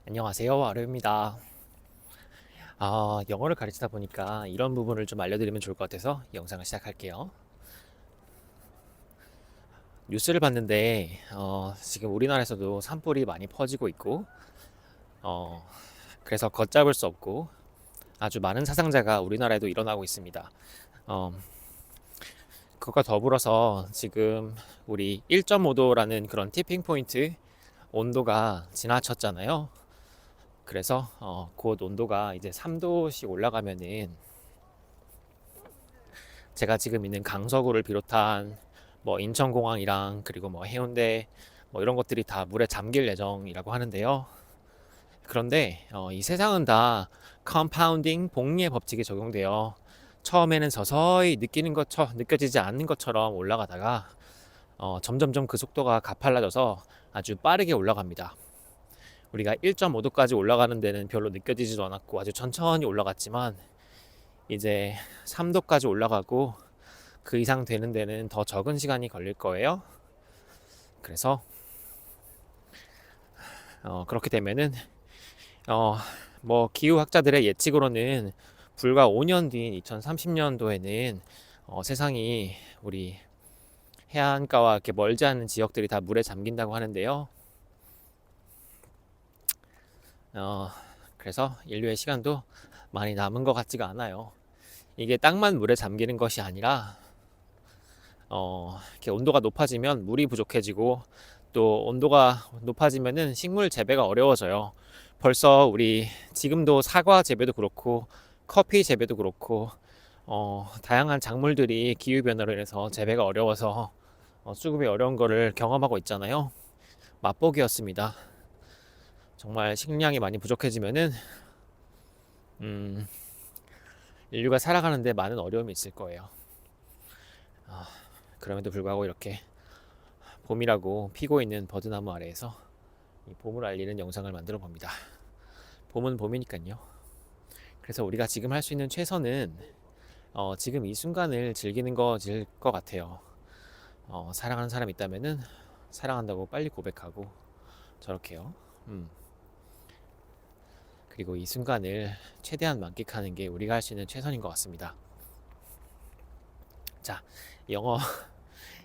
안녕하세요. 아르입니다. 영어를 가르치다 보니까 이런 부분을 좀 알려드리면 좋을 것 같아서 영상을 시작할게요. 뉴스를 봤는데 지금 우리나라에서도 산불이 많이 퍼지고 있고 어, 그래서 걷잡을 수 없고 아주 많은 사상자가 우리나라에도 일어나고 있습니다. 어, 그것과 더불어서 지금 우리 1.5도라는 그런 티핑 포인트 온도가 지나쳤잖아요. 그래서 곧 온도가 이제 3도씩 올라가면은 제가 지금 있는 강서구를 비롯한 뭐 인천공항이랑 그리고 뭐 해운대 뭐 이런 것들이 다 물에 잠길 예정이라고 하는데요. 그런데 이 세상은 다 컴파운딩 복리의 법칙이 적용돼요. 처음에는 서서히 느껴지지 않는 것처럼 올라가다가 점점점 그 속도가 가팔라져서 아주 빠르게 올라갑니다. 우리가 1.5도까지 올라가는 데는 별로 느껴지지도 않았고 아주 천천히 올라갔지만 이제 3도까지 올라가고 그 이상 되는 데는 더 적은 시간이 걸릴 거예요. 그래서 그렇게 되면은 어, 뭐 기후학자들의 예측으로는 불과 5년 뒤인 2030년도에는 세상이 우리 해안가와 이렇게 멀지 않은 지역들이 다 물에 잠긴다고 하는데요. 어, 그래서 인류의 시간도 많이 남은 것 같지가 않아요. 이게 땅만 물에 잠기는 것이 아니라 이렇게 온도가 높아지면 물이 부족해지고 또 온도가 높아지면은 식물 재배가 어려워져요. 벌써 우리 지금도 사과 재배도 그렇고 커피 재배도 그렇고 다양한 작물들이 기후 변화로 인해서 재배가 어려워서 수급이 어려운 거를 경험하고 있잖아요. 맛보기였습니다. 정말 식량이 많이 부족해지면은 음, 인류가 살아가는데 많은 어려움이 있을 거예요. 그럼에도 불구하고 이렇게 봄이라고 피고 있는 버드나무 아래에서 이 봄을 알리는 영상을 만들어 봅니다. 봄은 봄이니까요. 그래서 우리가 지금 할 수 있는 최선은 지금 이 순간을 즐기는 것일 것 같아요. 사랑하는 사람 있다면은 사랑한다고 빨리 고백하고 저렇게요. 그리고 이 순간을 최대한 만끽하는 게 우리가 할 수 있는 최선인 것 같습니다. 자, 영어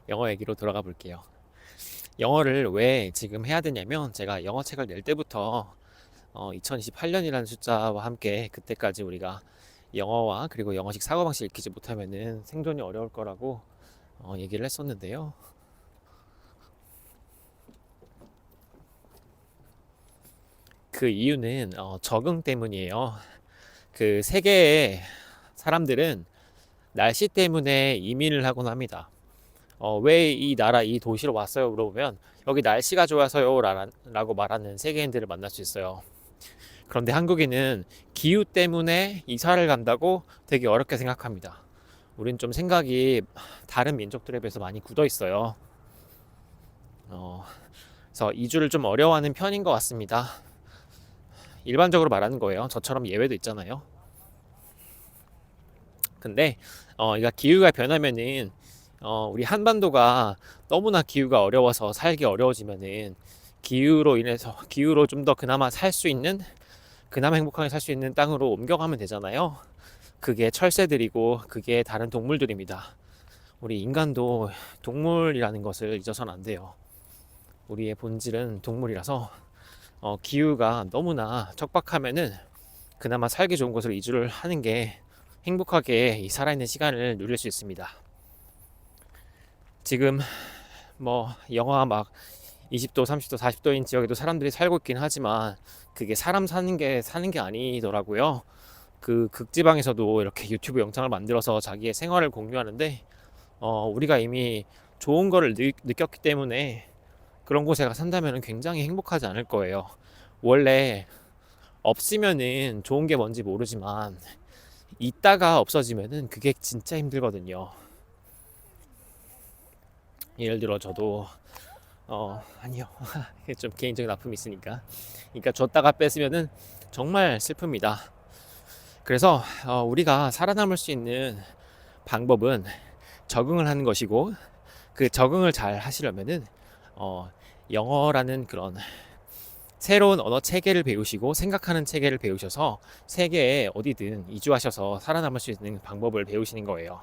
영어 얘기로 돌아가 볼게요. 영어를 왜 지금 해야 되냐면 제가 영어 책을 낼 때부터 2028년이라는 숫자와 함께 그때까지 우리가 영어와 그리고 영어식 사고방식 익히지 못하면은 생존이 어려울 거라고 얘기를 했었는데요. 그 이유는 적응 때문이에요. 그 세계의 사람들은 날씨 때문에 이민을 하곤 합니다. 왜 이 나라 이 도시로 왔어요? 물어보면 여기 날씨가 좋아서요 라고 말하는 세계인들을 만날 수 있어요. 그런데 한국인은 기후 때문에 이사를 간다고 되게 어렵게 생각합니다. 우린 좀 생각이 다른 민족들에 비해서 많이 굳어 있어요. 어, 그래서 이주를 좀 어려워하는 편인 것 같습니다. 일반적으로 말하는 거예요. 저처럼 예외도 있잖아요. 근데 이가 기후가 변하면은 우리 한반도가 너무나 기후가 어려워서 살기 어려워지면은 기후로 좀 더 그나마 살 수 있는 그나마 행복하게 살 수 있는 땅으로 옮겨가면 되잖아요. 그게 철새들이고 그게 다른 동물들입니다. 우리 인간도 동물이라는 것을 잊어서는 안 돼요. 우리의 본질은 동물이라서 기후가 너무나 척박하면은 그나마 살기 좋은 곳으로 이주를 하는 게 행복하게 이 살아있는 시간을 누릴 수 있습니다. 지금 뭐 영하 막 20도, 30도, 40도인 지역에도 사람들이 살고 있긴 하지만 그게 사람 사는 게 아니더라고요. 그 극지방에서도 이렇게 유튜브 영상을 만들어서 자기의 생활을 공유하는데 우리가 이미 좋은 거를 느꼈기 때문에 그런 곳에 가 산다면 굉장히 행복하지 않을 거예요. 원래 없으면은 좋은 게 뭔지 모르지만 있다가 없어지면은 그게 진짜 힘들거든요. 예를 들어 저도 아니요. 좀 개인적인 아픔이 있으니까. 그러니까 줬다가 뺐으면은 정말 슬픕니다. 그래서 우리가 살아남을 수 있는 방법은 적응을 하는 것이고 그 적응을 잘 하시려면은 어, 영어라는 그런 새로운 언어 체계를 배우시고 생각하는 체계를 배우셔서 세계에 어디든 이주하셔서 살아남을 수 있는 방법을 배우시는 거예요.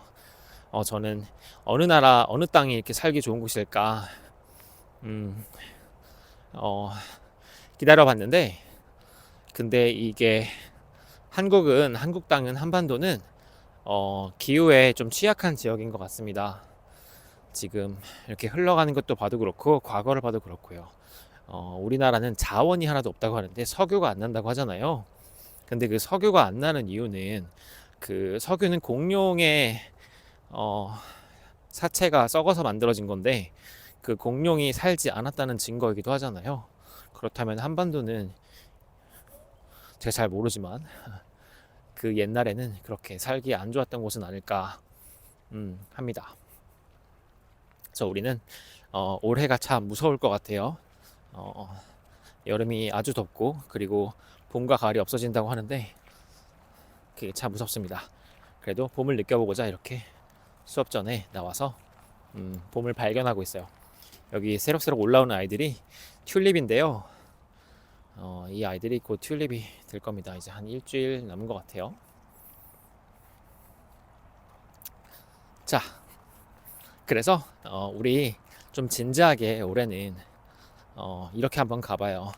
저는 어느 나라, 어느 땅이 이렇게 살기 좋은 곳일까, 음, 어, 기다려봤는데, 근데 이게 한국 땅은 한반도는 기후에 좀 취약한 지역인 것 같습니다. 지금 이렇게 흘러가는 것도 봐도 그렇고 과거를 봐도 그렇고요. 우리나라는 자원이 하나도 없다고 하는데 석유가 안 난다고 하잖아요. 근데 그 석유가 안 나는 이유는 그 석유는 공룡의 사체가 썩어서 만들어진 건데 그 공룡이 살지 않았다는 증거이기도 하잖아요. 그렇다면 한반도는 제가 잘 모르지만 그 옛날에는 그렇게 살기 안 좋았던 곳은 아닐까 합니다. 그래서 우리는 올해가 참 무서울 것 같아요. 여름이 아주 덥고 그리고 봄과 가을이 없어진다고 하는데 그게 참 무섭습니다. 그래도 봄을 느껴보고자 이렇게 수업 전에 나와서 봄을 발견하고 있어요. 여기 새록새록 올라오는 아이들이 튤립인데요. 이 아이들이 곧 튤립이 될 겁니다. 이제 한 일주일 남은 것 같아요. 자, 그래서 우리 좀 진지하게 올해는 이렇게 한번 가봐요.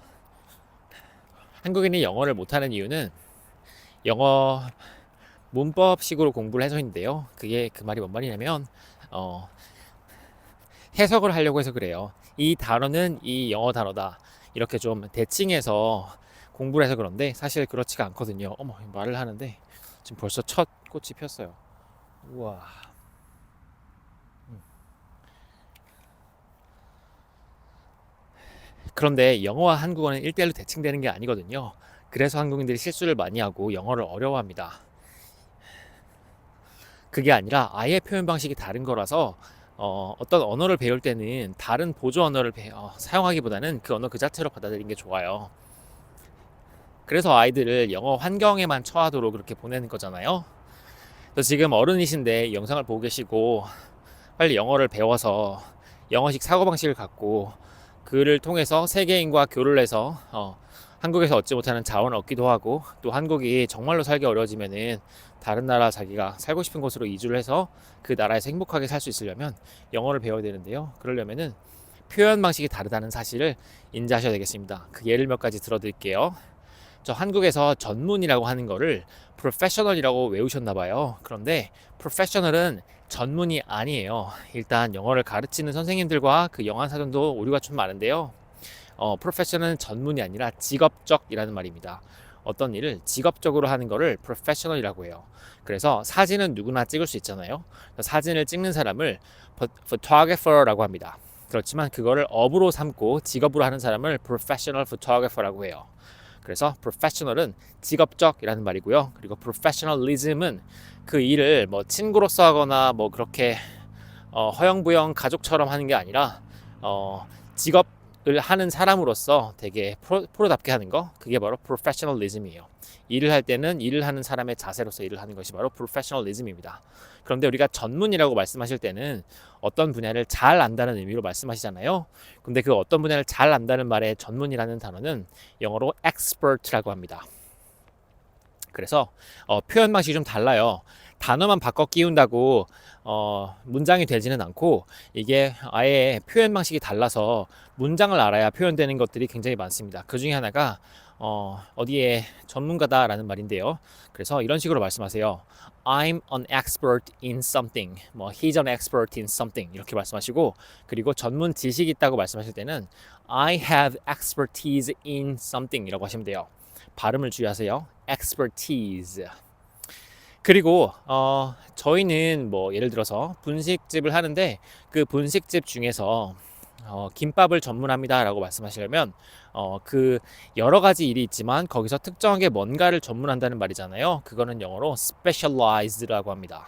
한국인이 영어를 못하는 이유는 영어 문법식으로 공부를 해서인데요. 그게 그 말이 뭔 말이냐면 해석을 하려고 해서 그래요. 이 단어는 이 영어 단어다. 이렇게 좀 대칭해서 공부를 해서 그런데 사실 그렇지가 않거든요. 어머, 말을 하는데 지금 벌써 첫 꽃이 폈어요. 우와. 그런데 영어와 한국어는 1대1로 대칭되는 게 아니거든요. 그래서 한국인들이 실수를 많이 하고 영어를 어려워합니다. 그게 아니라 아예 표현 방식이 다른 거라서 어떤 언어를 배울 때는 다른 보조 언어를 사용하기보다는 그 언어 그 자체로 받아들이는 게 좋아요. 그래서 아이들을 영어 환경에만 처하도록 그렇게 보내는 거잖아요. 그래서 지금 어른이신데 영상을 보고 계시고 빨리 영어를 배워서 영어식 사고방식을 갖고 그를 통해서 세계인과 교류를 해서 한국에서 얻지 못하는 자원을 얻기도 하고 또 한국이 정말로 살기 어려워지면은 다른 나라 자기가 살고 싶은 곳으로 이주를 해서 그 나라에서 행복하게 살 수 있으려면 영어를 배워야 되는데요. 그러려면은 표현 방식이 다르다는 사실을 인지하셔야 되겠습니다. 그 예를 몇 가지 들어드릴게요. 저 한국에서 전문이라고 하는 거를 프로페셔널이라고 외우셨나 봐요. 그런데 프로페셔널은 전문이 아니에요. 일단 영어를 가르치는 선생님들과 그 영어사전도 오류가 좀 많은데요. 프로페셔널은 전문이 아니라 직업적이라는 말입니다. 어떤 일을 직업적으로 하는 거를 프로페셔널이라고 해요. 그래서 사진은 누구나 찍을 수 있잖아요. 사진을 찍는 사람을 photographer라고 합니다. 그렇지만 그거를 업으로 삼고 직업으로 하는 사람을 professional photographer라고 해요. 그래서 professional은 직업적이라는 말이고요. 그리고 professionalism은 그 일을 뭐 친구로서 하거나 뭐 그렇게 허영부영 가족처럼 하는 게 아니라 직업을 하는 사람으로서 되게 프로답게 하는 거, 그게 바로 professionalism이에요. 일을 할 때는 일을 하는 사람의 자세로서 일을 하는 것이 바로 professionalism입니다. 그런데 우리가 전문이라고 말씀하실 때는 어떤 분야를 잘 안다는 의미로 말씀하시잖아요. 근데 그 어떤 분야를 잘 안다는 말에 전문이라는 단어는 영어로 expert라고 합니다. 그래서 표현 방식이 좀 달라요. 단어만 바꿔 끼운다고 문장이 되지는 않고 이게 아예 표현 방식이 달라서 문장을 알아야 표현되는 것들이 굉장히 많습니다. 그 중에 하나가 어디에 전문가다라는 말인데요. 그래서 이런 식으로 말씀하세요. I'm an expert in something. 뭐 he's an expert in something 이렇게 말씀하시고 그리고 전문 지식이 있다고 말씀하실 때는 I have expertise in something이라고 하시면 돼요. 발음을 주의하세요. expertise. 그리고 저희는 뭐 예를 들어서 분식집을 하는데 그 분식집 중에서 김밥을 전문합니다라고 말씀하시려면 그 여러 가지 일이 있지만 거기서 특정하게 뭔가를 전문한다는 말이잖아요. 그거는 영어로 specialized라고 합니다.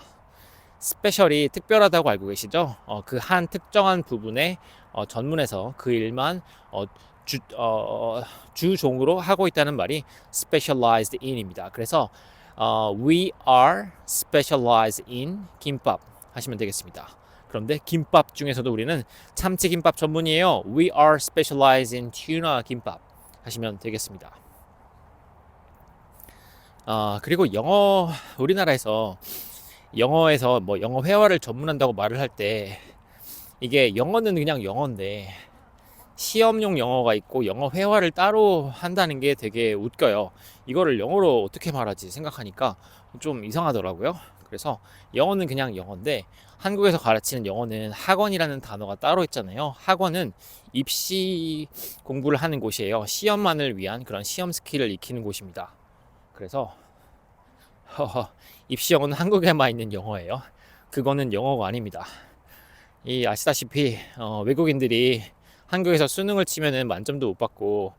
스페셜이 특별하다고 알고 계시죠? 그 한 특정한 부분에 전문해서 그 일만 주종으로 하고 있다는 말이 specialized in입니다. 그래서 we are specialized in 김밥 하시면 되겠습니다. 그런데 김밥 중에서도 우리는 참치김밥 전문이에요. We are specialized in tuna 김밥. 하시면 되겠습니다. 그리고 우리나라에서 영어에서 뭐 영어 회화를 전문한다고 말을 할 때 이게 영어는 그냥 영어인데 시험용 영어가 있고 영어 회화를 따로 한다는 게 되게 웃겨요. 이거를 영어로 어떻게 말하지 생각하니까 좀 이상하더라고요. 그래서 영어는 그냥 영어인데 한국에서 가르치는 영어는 학원이라는 단어가 따로 있잖아요. 학원은 입시 공부를 하는 곳이에요. 시험만을 위한 그런 시험 스킬을 익히는 곳입니다. 그래서 입시 영어는 한국에만 있는 영어예요. 그거는 영어가 아닙니다. 이 아시다시피 외국인들이 한국에서 수능을 치면은 만점도 못 받고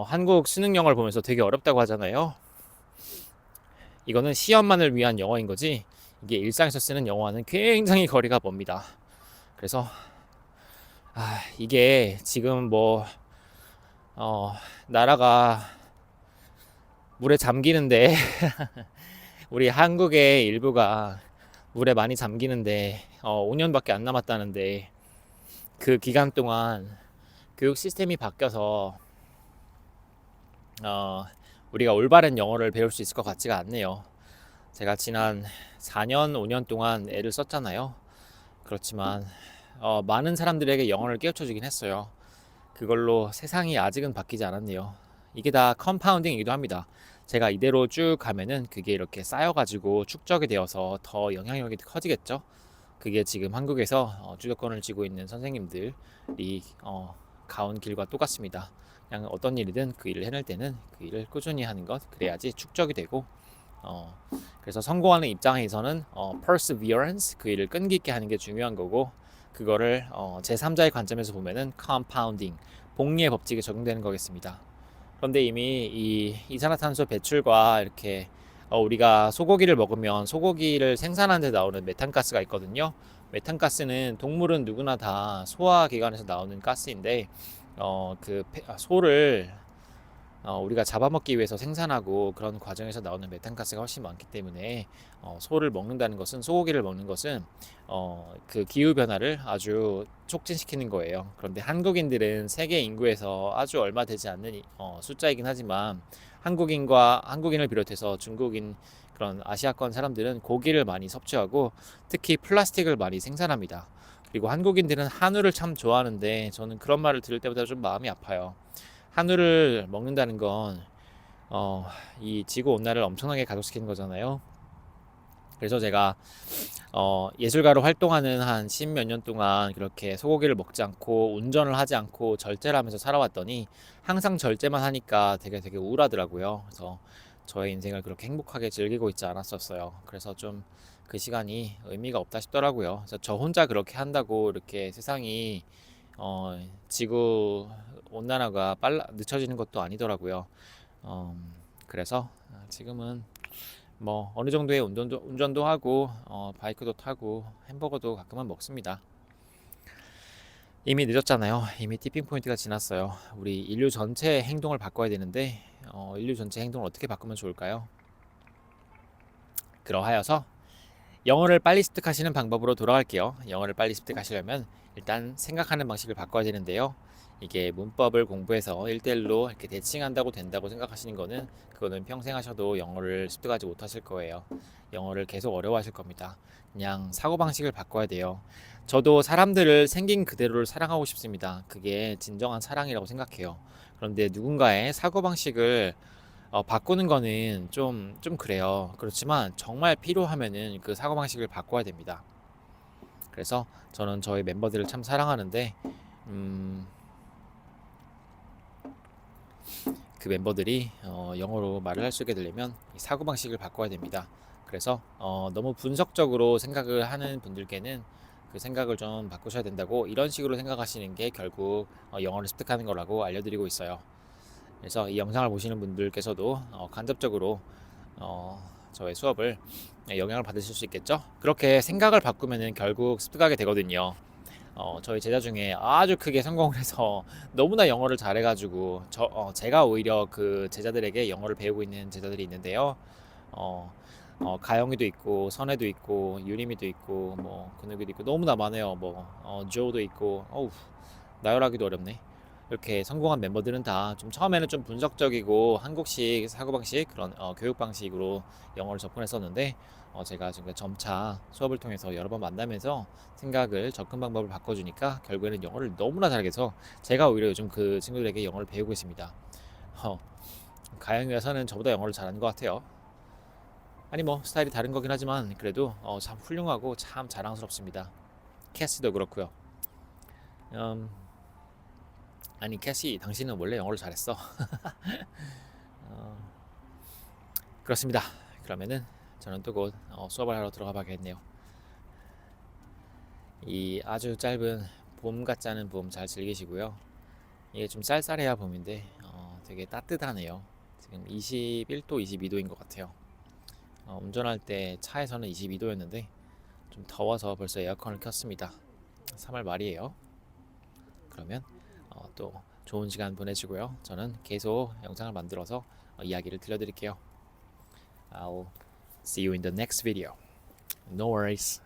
한국 수능 영어를 보면서 되게 어렵다고 하잖아요. 이거는 시험만을 위한 영어인 거지 이게 일상에서 쓰는 영어와는 굉장히 거리가 멉니다. 그래서 이게 지금 뭐 나라가 물에 잠기는데 우리 한국의 일부가 물에 많이 잠기는데 5년밖에 안 남았다는데 그 기간 동안 교육 시스템이 바뀌어서 우리가 올바른 영어를 배울 수 있을 것 같지가 않네요. 제가 지난 4년, 5년 동안 애를 썼잖아요. 그렇지만 많은 사람들에게 영어를 깨우쳐 주긴 했어요. 그걸로 세상이 아직은 바뀌지 않았네요. 이게 다 컴파운딩이기도 합니다. 제가 이대로 쭉 가면은 그게 이렇게 쌓여가지고 축적이 되어서 더 영향력이 커지겠죠. 그게 지금 한국에서 주도권을 쥐고 있는 선생님들이 가온 길과 똑같습니다. 그냥 어떤 일이든 그 일을 해낼 때는 그 일을 꾸준히 하는 것, 그래야지 축적이 되고 그래서 성공하는 입장에서는 perseverance, 그 일을 끈기 있게 하는 게 중요한 거고, 그거를 제3자의 관점에서 보면은 compounding, 복리의 법칙이 적용되는 거겠습니다. 그런데 이미 이 이산화탄소 배출과 이렇게 우리가 소고기를 먹으면 소고기를 생산하는 데 나오는 메탄가스가 있거든요. 메탄가스는 동물은 누구나 다 소화기관에서 나오는 가스인데 소를 우리가 잡아먹기 위해서 생산하고 그런 과정에서 나오는 메탄가스가 훨씬 많기 때문에 소를 먹는다는 것은, 소고기를 먹는 것은 그 기후 변화를 아주 촉진시키는 거예요. 그런데 한국인들은 세계 인구에서 아주 얼마 되지 않는 숫자이긴 하지만 한국인을 비롯해서 중국인, 그런 아시아권 사람들은 고기를 많이 섭취하고 특히 플라스틱을 많이 생산합니다. 그리고 한국인들은 한우를 참 좋아하는데 저는 그런 말을 들을 때마다 좀 마음이 아파요. 한우를 먹는다는 건 이 지구 온난화를 엄청나게 가속시키는 거잖아요. 그래서 제가 예술가로 활동하는 한 10몇 년 동안 그렇게 소고기를 먹지 않고 운전을 하지 않고 절제를 하면서 살아왔더니 항상 절제만 하니까 되게 우울하더라고요. 그래서 저의 인생을 그렇게 행복하게 즐기고 있지 않았었어요. 그래서 좀 그 시간이 의미가 없다 싶더라고요. 그래서 저 혼자 그렇게 한다고 이렇게 세상이 지구 온난화가 늦춰지는 것도 아니더라고요. 그래서 지금은 뭐 어느 정도의 운전도 하고 바이크도 타고 햄버거도 가끔은 먹습니다. 이미 늦었잖아요. 이미 티핑 포인트가 지났어요. 우리 인류 전체 행동을 바꿔야 되는데 인류 전체 행동을 어떻게 바꾸면 좋을까요? 그러하여서 영어를 빨리 습득하시는 방법으로 돌아갈게요. 영어를 빨리 습득하시려면 일단 생각하는 방식을 바꿔야 되는데요. 이게 문법을 공부해서 1대1로 이렇게 대칭한다고 된다고 생각하시는 거는, 그거는 평생 하셔도 영어를 습득하지 못하실 거예요. 영어를 계속 어려워하실 겁니다. 그냥 사고방식을 바꿔야 돼요. 저도 사람들을 생긴 그대로를 사랑하고 싶습니다. 그게 진정한 사랑이라고 생각해요. 그런데 누군가의 사고방식을 바꾸는 거는 좀 그래요. 그렇지만 정말 필요하면은 그 사고방식을 바꿔야 됩니다. 그래서 저는 저희 멤버들을 참 사랑하는데, 그 멤버들이 영어로 말을 할 수 있게 되려면 이 사고방식을 바꿔야 됩니다. 그래서 너무 분석적으로 생각을 하는 분들께는 그 생각을 좀 바꾸셔야 된다고, 이런 식으로 생각하시는 게 결국 영어를 습득하는 거라고 알려드리고 있어요. 그래서 이 영상을 보시는 분들께서도 간접적으로 저의 수업을 영향을 받으실 수 있겠죠. 그렇게 생각을 바꾸면은 결국 습득하게 되거든요. 저희 제자 중에 아주 크게 성공을 해서 너무나 영어를 잘해가지고 제가 오히려 그 제자들에게 영어를 배우고 있는 제자들이 있는데요. 가영이도 있고 선혜도 있고 유림이도 있고 뭐 근욱이도 있고 너무나 많아요. 뭐 조도 있고, 어우 나열하기도 어렵네. 이렇게 성공한 멤버들은 다 좀 처음에는 좀 분석적이고 한국식 사고방식 그런 교육 방식으로 영어를 접근했었는데 제가 지금 점차 수업을 통해서 여러 번 만나면서 생각을 접근 방법을 바꿔주니까 결국에는 영어를 너무나 잘해서 제가 오히려 요즘 그 친구들에게 영어를 배우고 있습니다. 어, 가영이와서는 저보다 영어를 잘하는 것 같아요. 아니 뭐 스타일이 다른 거긴 하지만 그래도 참 훌륭하고 참 자랑스럽습니다. 캐시도 그렇고요. 음, 아니 캐시 당신은 원래 영어를 잘했어. 어, 그렇습니다. 그러면은 저는 또 곧 수업을 하러 들어가 봐야겠네요. 이 아주 짧은 봄 같지 않은 봄 잘 즐기시고요. 이게 좀 쌀쌀해야 봄인데 되게 따뜻하네요. 지금 21도, 22도인 것 같아요. 운전할 때 차에서는 22도였는데 좀 더워서 벌써 에어컨을 켰습니다. 3월 말이에요. 그러면 또 좋은 시간 보내시고요. 저는 계속 영상을 만들어서 이야기를 들려드릴게요. I'll see you in the next video. No worries.